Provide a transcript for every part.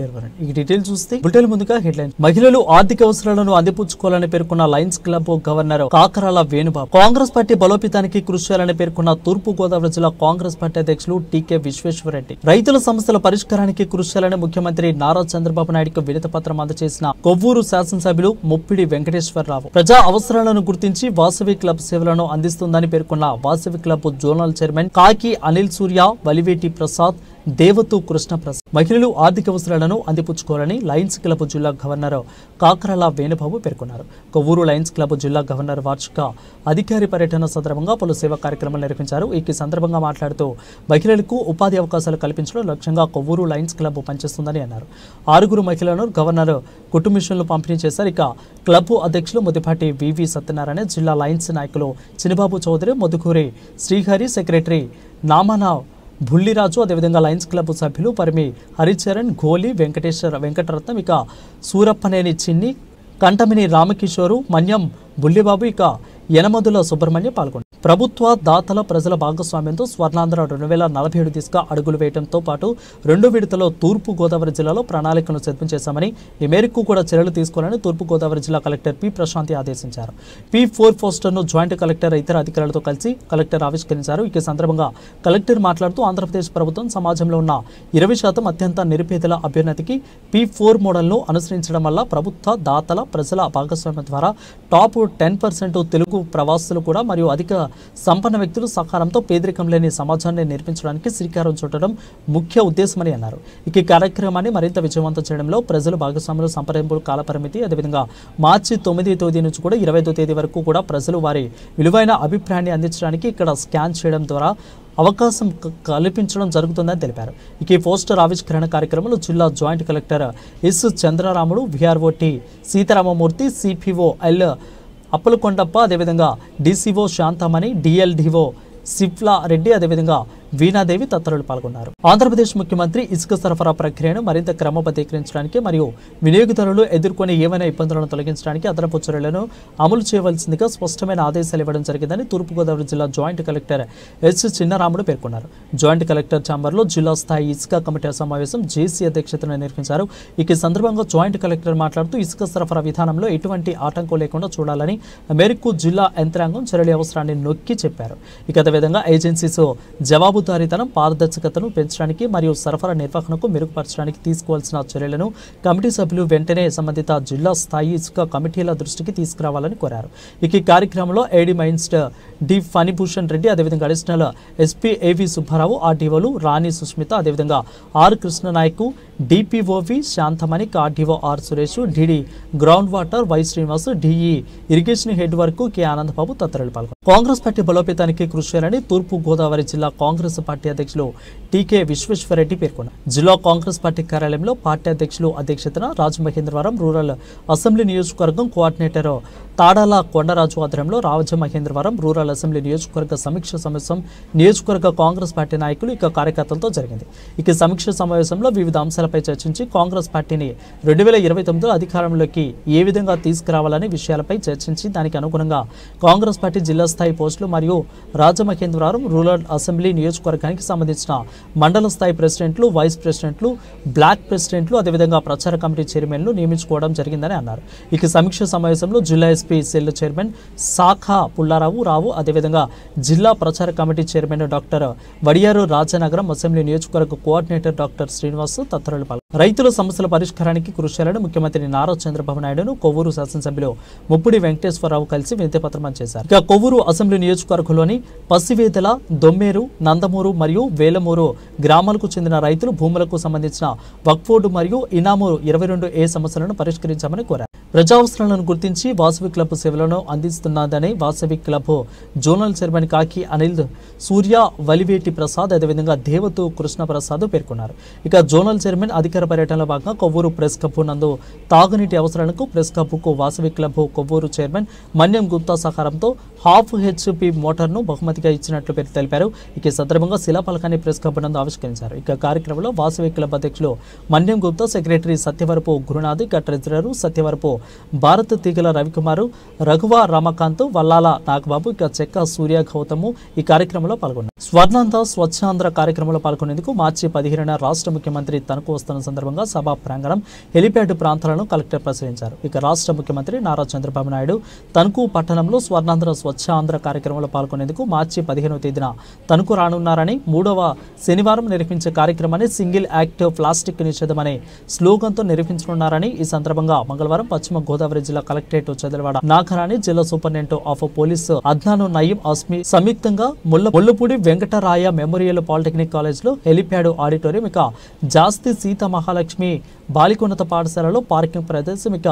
ఈ డీటెయిల్స్ చూస్తే బులెటిన్ ముందుగా హెడ్లైన్. మహిళలు ఆర్థిక అవసరాలను అందిపుచ్చుకోవాలని పేర్కొన్న Lions club governor Kakarala Venubabu. Congress party బలోపేతానికి కృషి చేయాలని పేర్కొన్న తూర్పు గోదావరి జిల్లా కాంగ్రెస్ పార్టీ అధ్యక్షులు టీకే విశ్వేశ్వరరెడ్డి. రైతుల సమస్యల పరిష్కారానికి కృషి చేయాలని ముఖ్యమంత్రి నారా చంద్రబాబు నాయుడుకు వినతి పత్రం అందజేసిన కొవ్వూరు శాసనసభ్యులు ముప్పిడి వెంకటేశ్వరరావు. ప్రజా అవసరాలను గుర్తించి వాసవి క్లబ్ సేవలను అందిస్తుందని పేర్కొన్న వాసవి క్లబ్ జోనల్ చైర్మన్ కాకి అనిల్ సూర్య, వలివేటి ప్రసాద్, దేవతు కృష్ణప్రసాద్. మహిళలు ఆర్థిక అవసరాలను అందిపుచ్చుకోవాలని లయన్స్ క్లబ్ జిల్లా గవర్నర్ కాకరాల వేణుబాబు పేర్కొన్నారు. కొవ్వూరు లయన్స్ క్లబ్ జిల్లా గవర్నర్ వార్షిక అధికారి పర్యటన సందర్భంగా పలు సేవా కార్యక్రమాలు నిర్వహించారు. ఈ సందర్భంగా మాట్లాడుతూ మహిళలకు ఉపాధి అవకాశాలు కల్పించడం లక్ష్యంగా కొవ్వూరు లయన్స్ క్లబ్ పనిచేస్తుందని అన్నారు. 6 మహిళలను గవర్నర్ కుటుంబ మిషన్లు పంపిణీ చేశారు. ఇక క్లబ్ అధ్యక్షులు ముదిపాటి వివి సత్యనారాయణ, జిల్లా లయన్స్ నాయకులు చినిబాబు చౌదరి, ముదుకూరి శ్రీహరి, సెక్రటరీ నామాన బుల్లిరాజు, అదేవిధంగా లయన్స్ క్లబ్ సభ్యులు పరిమి హరిచరణ్, గోలి వెంకటరత్నం, ఇక సూరప్పనేని చిన్ని, కంటమిని రామకిషోరు, మన్యం బుల్లిబాబు, ఇక యనమదుల సుబ్రహ్మణ్యం పాల్గొన్నారు. ప్రభుత్వ దాతల ప్రజల భాగస్వామ్యంతో స్వర్ణాంధ్ర 2047 దిశగా అడుగులు వేయడంతో పాటు 2 విడతలో తూర్పు గోదావరి జిల్లాలో ప్రణాళికను సిద్ధం చేశామని, ఈ మేరకు కూడా చర్యలు తీసుకోవాలని తూర్పు గోదావరి జిల్లా కలెక్టర్ పి ప్రశాంతి ఆదేశించారు. P4 పోస్టర్ను జాయింట్ కలెక్టర్ ఇతర అధికారులతో కలిసి కలెక్టర్ ఆవిష్కరించారు. ఈ సందర్భంగా కలెక్టర్ మాట్లాడుతూ ఆంధ్రప్రదేశ్ ప్రభుత్వం సమాజంలో ఉన్న 20% అత్యంత నిరుపేదల అభ్యున్నతికి P4 మోడల్ను అనుసరించడం వల్ల ప్రభుత్వ దాతల ప్రజల భాగస్వామ్యం ద్వారా టాప్ 10% తెలుగు ప్రవాసులు కూడా మరియు అధిక సంపన్న వ్యక్తులు సహకారంతో పేదరికం లేని సమాజాన్ని నిర్మించడానికి శ్రీకారం చుట్టడం ముఖ్య ఉద్దేశమని అన్నారు. ఈ కార్యక్రమాన్ని మరింత విజయవంతం చేయడంలో ప్రజలు భాగస్వాములు సంప్రదింపుల కాలపరిమితి, అదేవిధంగా మార్చి 9వ తేదీ నుంచి కూడా 25వ తేదీ వరకు కూడా ప్రజలు వారి విలువైన అభిప్రాయాన్ని అందించడానికి ఇక్కడ స్కాన్ చేయడం ద్వారా అవకాశం కల్పించడం జరుగుతుందని తెలిపారు. ఈ పోస్టర్ ఆవిష్కరణ కార్యక్రమంలో జిల్లా joint collector S Chandraramudu, VRO T Seetharamamurthy, CPO L Appalakondappa, అదేవిధంగా డిసిఓ శాంతమణి, డిఎల్డిఓ సిఫ్లా రెడ్డి, అదేవిధంగా వీణాదేవి తదితరులు పాల్గొన్నారు. ఆంధ్రప్రదేశ్ ముఖ్యమంత్రి ఇసుక సరఫరా ప్రక్రియను మరింత క్రమబద్ధీకరించడానికి మరియు వినియోగదారులు ఎదుర్కొనే ఏవైనా ఇబ్బందులను తొలగించడానికి అదనపు చర్యలను అమలు చేయవలసిందిగా స్పష్టమైన ఆదేశాలు ఇవ్వడం జరిగిందని తూర్పుగోదావరి జిల్లా జాయింట్ కలెక్టర్ ఎస్ చిన్నరాముడు పేర్కొన్నారు. జాయింట్ కలెక్టర్ ఛాంబర్లో జిల్లా స్థాయి ఇసుక కమిటీ సమావేశం జేసీ అధ్యక్షతన నిర్వహించారు. ఈ సందర్భంగా జాయింట్ కలెక్టర్ మాట్లాడుతూ ఇసుక సరఫరా విధానంలో ఎటువంటి ఆటంకం లేకుండా చూడాలని మేరకు జిల్లా యంత్రాంగం చర్యల అవసరాన్ని నొక్కి చెప్పారు. అదేవిధంగా ఏజెన్సీస్ జవాబుదారీతనం, పారదర్శకతను పెంచడానికి మరియు సరఫరా నిర్వహణకు మెరుగుపరచడానికి తీసుకోవాల్సిన చర్యలను కమిటీ సభ్యులు వెంటనే సంబంధిత జిల్లా స్థాయి ఇసుక కమిటీల దృష్టికి తీసుకురావాలని కోరారు. ఈ కార్యక్రమంలో ఏడీ మైన్స్టర్ డి ఫణిభూషణ్ రెడ్డి, అదేవిధంగా అడిషనల్ ఎస్పీ ఏవి సుబ్బారావు, ఆర్డీఓలు రాణి సుష్మిత, అదేవిధంగా ఆర్ కృష్ణనాయకు, డిపిఓవి Shanthamani, RDO R Suresh, DD ground water Y Srinivas, DE irrigation head work K Anandababu తదితరులు పాల్గొన్నారు. కాంగ్రెస్ పార్టీ బలోపేతానికి కృషి చేయాలని తూర్పు గోదావరి జిల్లా కాంగ్రెస్ పార్టీ అధ్యక్షులు టీకే విశ్వేశ్వరరెడ్డి పేర్కొన్నారు. జిల్లా కాంగ్రెస్ పార్టీ కార్యాలయంలో పార్టీ అధ్యక్షులు అధ్యక్షతన రాజమహేంద్రవరం రూరల్ అసెంబ్లీ నియోజకవర్గం కోఆర్డినేటర్ తాడాల కొండరాజు ఆధ్వర్యంలో రాజమహేంద్రవరం రూరల్ అసెంబ్లీ నియోజకవర్గ సమీక్ష సమావేశం నియోజకవర్గ కాంగ్రెస్ పార్టీ నాయకులు కార్యకర్తలతో జరిగింది. సమీక్ష సమావేశంలో వివిధ అంశాలపై చర్చించి కాంగ్రెస్ పార్టీని 2029లో అధికారంలోకి ఏ విధంగా తీసుకురావాలనే విషయాలపై చర్చించి దానికి అనుగుణంగా కాంగ్రెస్ పార్టీ జిల్లా స్థాయి పోస్టులు మరియు రాజమహేంద్రవరం రూరల్ అసెంబ్లీ నియోజకవర్గానికి సంబంధించిన మండల స్థాయి ప్రెసిడెంట్లు, వైస్ ప్రెసిడెంట్లు, బ్లాక్ ప్రెసిడెంట్లు, అదేవిధంగా ప్రచార కమిటీ చైర్మన్లు నియమించుకోవడం జరిగిందని అన్నారు. సమీక్ష సమావేశంలో జిల్లా ఎస్పీ సెల్ చైర్మన్ శాఖ పుల్లారావు, అదేవిధంగా జిల్లా ప్రచార committee chairman doctor Vadiyaru Rajanagaram, assembly నియోజకవర్గ కోఆర్డినేటర్ డాక్టర్ శ్రీనివాస్ తదితరులు పాల్గొన్నారు. రైతుల సమస్యల పరిష్కారానికి కృషి చేయాలని ముఖ్యమంత్రి నారా చంద్రబాబు నాయుడును కొవ్వూరు శాసనసభ్యులు ముప్పిడి వెంకటేశ్వరరావు కలిసి వినతి పత్రం అందజేశారు. కొవ్వూరు అసెంబ్లీ నియోజకవర్గంలోని పసివేదల, దొమ్మేరు, నందమూరు మరియు వేలమూరు గ్రామాలకు చెందిన రైతులు భూములకు సంబంధించిన వక్ఫ్ మరియు ఇనాము 22A సమస్యలను పరిష్కరించామని కోరారు. ప్రజా అవసరాలను గుర్తించి వాసవి క్లబ్ సేవలను అందిస్తున్నదని వాసవి క్లబ్ జోనల్ చైర్మన్ కాకి అనిల్ సూర్య, వలివేటి ప్రసాద్, అదేవిధంగా దేవతు కృష్ణప్రసాద్ పేర్కొన్నారు. జోనల్ చైర్మన్ అధికార పర్యటనలో భాగంగా కొవ్వూరు ప్రెస్ క్లబ్ నందు తాగునీటి అవసరాలకు ప్రెస్ క్లబ్కు వాసవి క్లబ్ కొవ్వూరు చైర్మన్ మన్యం గుప్తా సహకారంతో హాఫ్ హెచ్పి మోటార్ను బహుమతిగా ఇచ్చినట్లు తెలిపారు. సందర్భంగా శిలాఫలకాన్ని ప్రెస్ క్లబ్ నందు ఆవిష్కరించారు. కార్యక్రమంలో వాసవి క్లబ్ అధ్యక్షులు మన్యం గుప్తా, సెక్రటరీ సత్యవరపు గురునాథ్, ట్రెజరర్ సత్యవరపు భారత్ తీగల రవికుమారు, రఘువ రమకాంత్, వల్లాల నాగబాబు, ఇక చెక్క సూర్య గౌతము ఈ కార్యక్రమంలో పాల్గొన్నారు. స్వర్ణాంధ్ర స్వచ్ఛాంధ్ర కార్యక్రమంలో పాల్గొనేందుకు మార్చి 15న రాష్ట్ర ముఖ్యమంత్రి తణుకు వస్తున్న సందర్భంగా సభా ప్రాంగణం, హెలిప్యాడ్ ప్రాంతాలను కలెక్టర్ పరిశీలించారు. ఇక రాష్ట్ర ముఖ్యమంత్రి నారా చంద్రబాబు నాయుడు తణుకు పట్టణంలో స్వర్ణాంధ్ర స్వచ్ఛాంధ్ర కార్యక్రమంలో పాల్గొనేందుకు మార్చి 15వ తేదీన తణుకు రానున్నారని, 3వ శనివారం నిర్వహించే కార్యక్రమాన్ని సింగిల్ యాక్ట్ ప్లాస్టిక్ నిషేధం అనే స్లోగన్తో నిర్వహించనున్నారని ఈ సందర్భంగా మంగళవారం పశ్చిమ గోదావరి జిల్లా కలెక్టరేట్ చదలవాడ నాగరాణి, జిల్లా సూపరింటెండెంట్ ఆఫ్ పోలీస్ అద్నాను నయీం అస్మి సంయుక్తంగా ముల్లపూడి వెంకటరాయ మెమోరియల్ పాలిటెక్నిక్ కాలేజ్లో హెలిప్యాడ్ ఆడిటోరియం, ఇక జాస్తి సీత మహాలక్ష్మి బాలికోన్నత పాఠశాలలో పార్కింగ్ ప్రదేశం, ఇక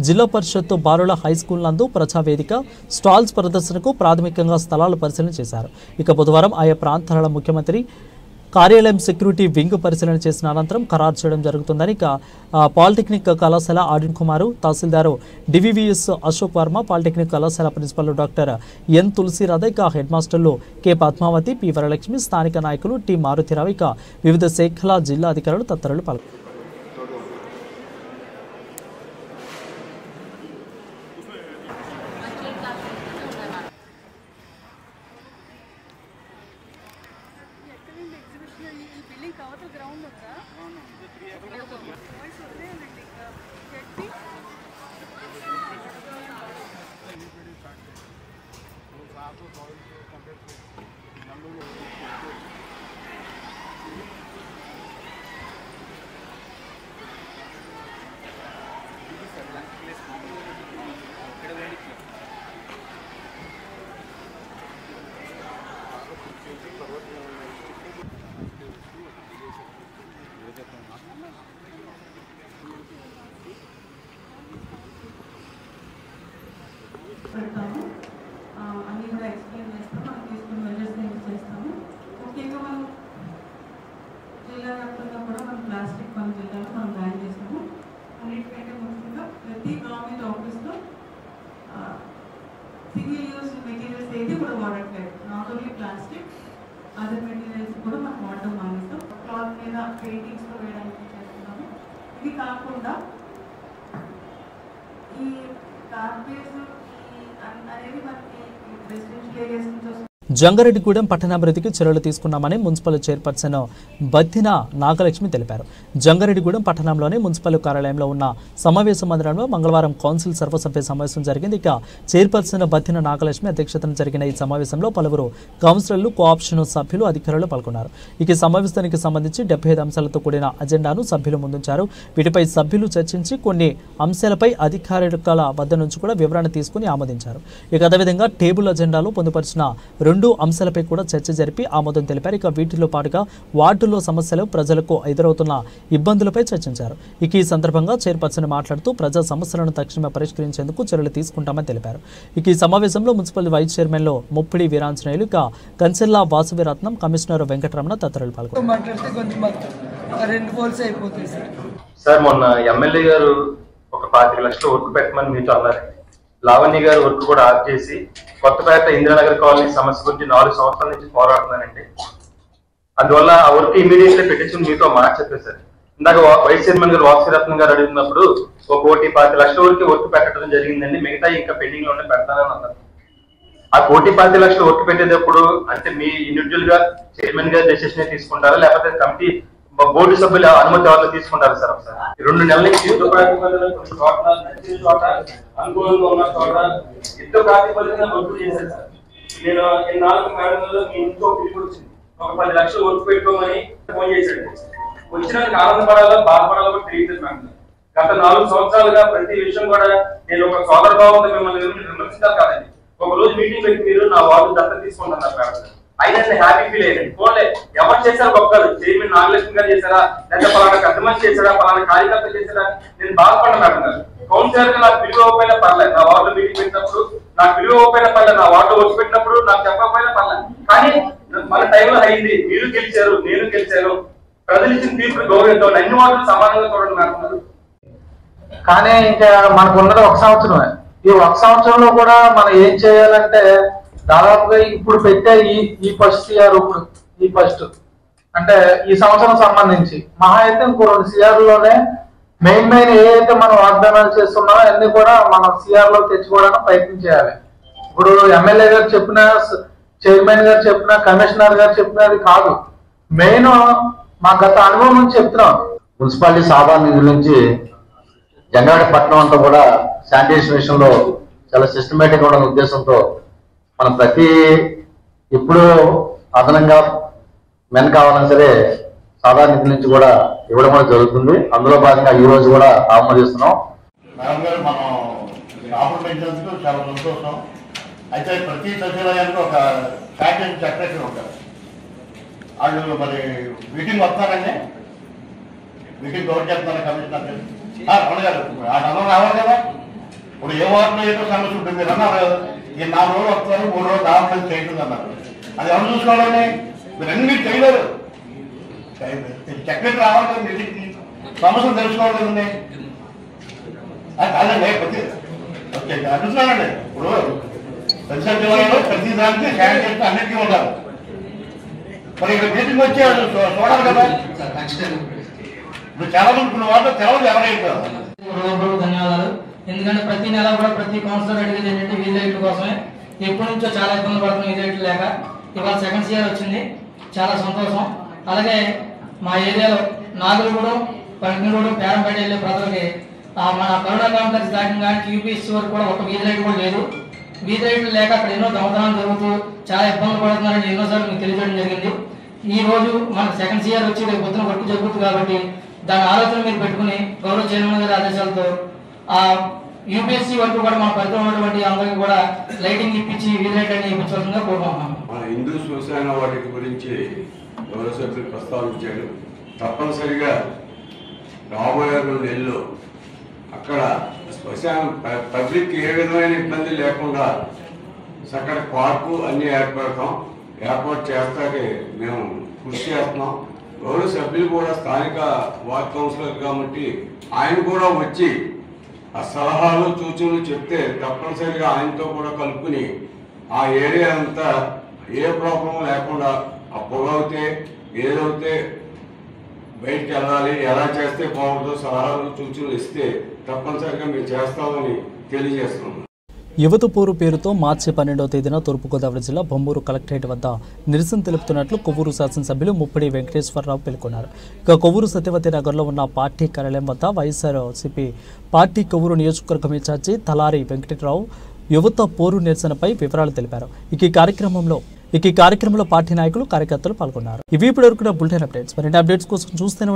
జిల్లా పరిషత్ బారుల హైస్కూల్ నందు ప్రజావేదిక, స్టాల్స్ ప్రదర్శనకు ప్రాథమికంగా స్థలాలు పరిశీలన చేశారు. ఇక బుధవారం ఆయా ప్రాంతాల ముఖ్యమంత్రి కార్యాలయం సెక్యూరిటీ వింగ్ పరిశీలన చేసిన అనంతరం ఖరారు చేయడం జరుగుతుందని ఇక పాలిటెక్నిక్ కళాశాల ఆడిట్ కుమారు, తహసీల్దారు డివివిఎస్ అశోక్ వర్మ, పాలిటెక్నిక్ కళాశాల ప్రిన్సిపల్ డాక్టర్ ఎన్ తులసిరాధ, ఇక హెడ్ మాస్టర్లు కె పద్మావతి, పి వరలక్ష్మి, స్థానిక నాయకులు టి మారుతిరావు, ఇక వివిధ శాఖల జిల్లా అధికారులు తదితరులు పాల్గొన్నారు. పెడతాము, అన్నీ కూడా ఎక్స్ప్లెయిన్ చేస్తాము, మనం తీసుకుని మెజర్స్ చేస్తాము. ముఖ్యంగా మనం జిల్లా వ్యాప్తంగా కూడా మనం ప్లాస్టిక్ మన జిల్లాలో మనం బ్యాన్ చేస్తాము. అన్నిటికంటే ముఖ్యంగా ప్రతి గవర్నమెంట్ ఆఫీస్లో సింగిల్ యూజ్ మెటీరియల్స్ ఏది కూడా వాడట్లేదు. Not only plastic, other materials కూడా మనం వాడడం మానేస్తాం. క్లాత్ మీద పెయింటింగ్స్లో వేయడానికి చేస్తున్నాము. ఇది కాకుండా ఈ గార్బేజ్ అనేది మనకి రెసిడెన్షియల్ ఏరియాస్ నుంచి వస్తుంది. జంగారెడ్డిగూడెం పట్టణాభివృద్ధికి చర్యలు తీసుకున్నామని మున్సిపల్ చైర్పర్సన్ బద్దిన నాగలక్ష్మి తెలిపారు. జంగారెడ్డిగూడెం పట్టణంలోని మున్సిపల్ కార్యాలయంలో ఉన్న సమావేశ మందిరంలో మంగళవారం కౌన్సిల్ సర్వసభ్య సమావేశం జరిగింది. ఇక చైర్పర్సన్ బద్దిన నాగలక్ష్మి అధ్యక్షతన జరిగిన ఈ సమావేశంలో పలువురు కౌన్సిలర్లు, కోఆప్షన్ సభ్యులు, అధికారులు పాల్గొన్నారు. ఇక ఈ సమావేశానికి సంబంధించి 75 అంశాలతో కూడిన అజెండాను సభ్యులు ముందుంచారు. వీటిపై సభ్యులు చర్చించి కొన్ని అంశాలపై అధికారుల వద్ద నుంచి కూడా వివరణ తీసుకుని ఆమోదించారు. ఇక అదేవిధంగా టేబుల్ అజెండాలో పొందుపరిచిన 2 అంశాలపై కూడా చర్చ జరిపి ఆమోదం తెలిపారు. ఇక వీటిలో పాటుగా వార్డుల్లో సమస్యలు, ప్రజలకు ఎదురవుతున్న ఇబ్బందులపై చర్చించారు. ఇక ఈ సందర్భంగా చైర్పర్సన్ మాట్లాడుతూ ప్రజా సమస్యలను తక్షణమే పరిష్కరించేందుకు చర్యలు తీసుకుంటామని తెలిపారు. ఇక ఈ సమావేశంలో మున్సిపల్ వైస్ చైర్మన్లు ముప్పిడి వీరాంజనేయులు, ఇక కంచెల్లా వాసవిరత్నం, కమిషనర్ వెంకటరమణ తదితరులు పాల్గొన్నారు. మొన్న ఎమ్మెల్యే గారు ఒక 25 లక్షల వర్క్ పెట్టమని మీతో అన్నారు. లావణ్య గారు వర్క్ కూడా ఆఫ్ చేసి కొత్తపేట ఇందిరానగర్ కాలనీ సమస్య గురించి 4 సంవత్సరాల నుంచి పోరాడుతున్నానండి. అందువల్ల ఆ వర్క్ ఇమీడియట్లీ పెట్టించుకుని మీతో మాట చెప్పేశారు. ఇందాక వైస్ చైర్మన్ గారు వాసవిరత్నం గారు అడిగినప్పుడు 1,25 లక్షల వరకు వర్క్ పెట్టడం జరిగిందండి, మిగతా ఇంకా పెండింగ్ లోనే పెడతానని అన్నారు. ఆ 1,25 లక్షల వర్క్ పెట్టేటప్పుడు అంటే మీ ఇండివిజువల్ గా చైర్మన్ గారు డెసిషన్ తీసుకుంటారా, లేకపోతే కమిటీ బోర్డు సభ్యుల అనుమతి ఎవరు తీసుకుంటారు సార్? ఒకసారి 2 నెలల నుంచి యుద్ధ ప్రాతిపదికన కొన్ని చోట్ల నచ్చిన చోట అనుకూలంగా ఉన్న చోట యుద్ధ ప్రాతిపదికన వర్క్ చేశారు సార్. నేను ఈ 4 మేడల్లో మీ ఇంట్లో పిలుపు వచ్చింది, ఒక 10 లక్షలు వర్క్ పెట్టుకోమని ఫోన్ చేశాడు. వచ్చినందుకు ఆనందపడాలో బాధపడాలో కూడా తెలియదు మేడం. గత 4 సంవత్సరాలుగా ప్రతి విషయం కూడా నేను ఒక సోదర భావంతో మిమ్మల్ని విమర్శించాలి కాదండి. ఒక రోజు మీటింగ్ పెట్టి మీరు నా వార్డు దత్తత తీసుకుంటున్నారు మేడం. అయినా హ్యాపీ ఫీల్ అయ్యింది. పోలే ఎవరు చేశారు గొప్పలు, చైర్మన్ నాగలక్ష్మి గారు చేశారా, లేదా పలానా పెద్ద మనిషి చేశారా, పలానా కార్యకర్త చేశారా, నేను బాధపడ్డా మేడం గారు. కౌన్సిలర్ గా నాకు విలువ ఇవ్వకపోయినా పర్లేదు, నా వార్డు మీటింగ్ పెట్టినప్పుడు నాకు విలువ ఇవ్వకపోయినా పర్లేదు, నా వార్డు వచ్చి పెట్టినప్పుడు నాకు చెప్పకపోయినా పర్లేదు. కానీ మన టైంలో అయింది, మీరు గెలిచారు, నేను గెలిచాను, ప్రజలు ఇచ్చిన తీర్పు గౌరవించాలి, అన్ని వార్డులు సమానంగా చూడండి మేడం. కానీ ఇంకా మనకు ఉన్నది 1 సంవత్సరమే. ఈ 1 సంవత్సరంలో కూడా మనం ఏం చేయాలంటే దాదాపుగా ఇప్పుడు పెట్టే ఈ ఫస్ట్ ఇయర్, ఇప్పుడు ఈ ఫస్ట్ అంటే ఈ సంవత్సరం సంబంధించి మహా అయితే ఇంకో 2 CR లోనే మెయిన్ ఏదైతే మనం వాగ్దానాలు చేస్తున్నామో అన్ని కూడా మనం సిఆర్ లో తెచ్చుకోవడానికి ప్రయత్నం చేయాలి. ఇప్పుడు ఎమ్మెల్యే గారు చెప్పిన, చైర్మన్ గారు చెప్పిన, కమిషనర్ గారు చెప్పినది కాదు, మెయిన్ మా గత అనుభవం నుంచి చెప్తున్నాం. మున్సిపాలిటీ సాధారణ నిధుల నుంచి జంగారెడ్డి పట్టణం అంతా కూడా శానిటేషన్ విషయంలో చాలా సిస్టమేటిక్ ఉన్న ఉద్దేశంతో మనం ప్రతి ఇప్పుడు అదనంగా మెన్ కావాలని సరే సాధారణ నిధుల నుంచి కూడా ఇవ్వడం కూడా జరుగుతుంది. అందులో భాగంగా ఈ రోజు కూడా ఆమోదిస్తున్నాం. మేడం గారు మనం ఆఫర్ పెంచినందుకు చాలా సంతోషం. అయితే ప్రతి సచివాలయానికి ఒక శానిటరీ సెక్రటరీ ఉంటారు. వాళ్ళు మరి మీటింగ్ వస్తారండి, మీటింగ్ కవర్ చేస్తున్నారు కమిషనర్ రమణ గారు. ఆ నెల రావాలి కదా, ఇప్పుడు ఏ వారంలో ఏదో సమస్య ఉంటుంది. మీరు అన్నారు ఈ 4 రోజులు వస్తారు, 3 రోజులు దాని చేయండి అన్నారు. అది ఎవరు చూసుకోవాలండి? మీరు అన్ని మీరు చేయలేరు. సెక్రటరీ రావాలి కదా, మీటింగ్కి సమస్యలు తెలుసుకోవాలి కదండి. కాదండి ప్రతి అడుగుతున్నానండి. ఇప్పుడు ప్రతి సచివాలయంలో ప్రతి దానికి శానిటైజర్ అన్నిటికీ ఉంటారు. మరి ఇక్కడ మీటింగ్ వచ్చి చూడాలి కదా. ఇప్పుడు చాలా మంది వాళ్ళు తెలవదు ఎవరైతే. ధన్యవాదాలు. ఎందుకంటే ప్రతి నెల కూడా ప్రతి కౌన్సిలర్ అడిగేది ఏంటంటే వీల్ లైట్ల కోసమే. ఎప్పటి నుంచో చాలా ఇబ్బంది పడుతున్నాం వీల్ లైట్లు లేక. ఇవాళ సెకండ్ ఇయర్ వచ్చింది, చాలా సంతోషం. అలాగే మా ఏరియాలో నాగులగూడెం, పల్లిగూడెం, పేరంపేట వెళ్ళే ప్రజలకి మన కరోనా కాంప్లెక్స్ దాటిన కానీ యూపీఎస్సీ వరకు కూడా ఒక వీల్ లైట్ కూడా లేదు. వీల్ లైట్లు లేక అక్కడ ఎన్నో దొంగతనాలు జరుగుతూ చాలా ఇబ్బందులు పడుతున్నారని ఎన్నోసార్లు మీకు తెలియజేయడం జరిగింది. ఈ రోజు మన సెకండ్ ఇయర్ వచ్చి రేపు పొద్దున వర్క్ జరుగుతుంది కాబట్టి దాని ఆలోచన మీరు పెట్టుకుని గౌరవ చైర్మన్ గారి ఆదేశాలతో ఆ యూపీఎస్సీ వరకు కూడా మన పరిధిలో ఉన్నటువంటి అందరికీ కూడా లైటింగ్ ఇప్పించి వీల్ లైట్ అని ఇప్పించాల్సిందిగా కోరుకుంటున్నాం. మన హిందూ శ్మశాన వాటి గురించి గౌరవ సభ్యులు ప్రస్తావించాడు. తప్పనిసరిగా రాబోయే 2 నెలల్లో అక్కడ శ్మశానం పబ్లిక్ ఏ విధమైన ఇబ్బంది లేకుండా అక్కడ పార్కు అన్ని ఏర్పాటు చేస్తాకే మేము కృషి చేస్తున్నాం. గౌరవ సభ్యులు కూడా స్థానిక వార్డ్ కౌన్సిలర్ కాబట్టి ఆయన కూడా వచ్చి ఆ సలహాలు సూచనలు చెప్తే తప్పనిసరిగా ఆయనతో కూడా కలుపుకుని ఆ ఏరియా అంతా ఏ ప్రాబ్లం లేకుండా ఆ పొగవుతే ఏదైతే బయటికి వెళ్ళాలి, ఎలా చేస్తే బాగుంటుందో సలహాలు సూచనలు ఇస్తే తప్పనిసరిగా మేము చేస్తామని తెలియజేస్తున్నాం. యువత పోరు పేరుతో మార్చి 12వ తేదీన తూర్పుగోదావరి జిల్లా బొమ్మూరు కలెక్టరేట్ వద్ద నిరసన తెలుపుతున్నట్లు కొవ్వూరు శాసనసభ్యులు ముప్పిడి వెంకటేశ్వరరావు పేర్కొన్నారు. ఇక కొవ్వూరు సత్యవతి నగర్లో ఉన్న పార్టీ కార్యాలయం వద్ద వైఎస్ఆర్సీపీ పార్టీ కొవ్వూరు నియోజకవర్గం ఇన్ఛార్జి తలారి వెంకటరావు యువత పోరు నిరసనపై వివరాలు తెలిపారు. ఈ కార్యక్రమంలో పార్టీ నాయకులు, కార్యకర్తలు పాల్గొన్నారు. ఇవి ఇప్పటివరకు బులెటిన్ అప్డేట్స్. మరిన్ని అప్డేట్స్ కోసం చూస్తూనే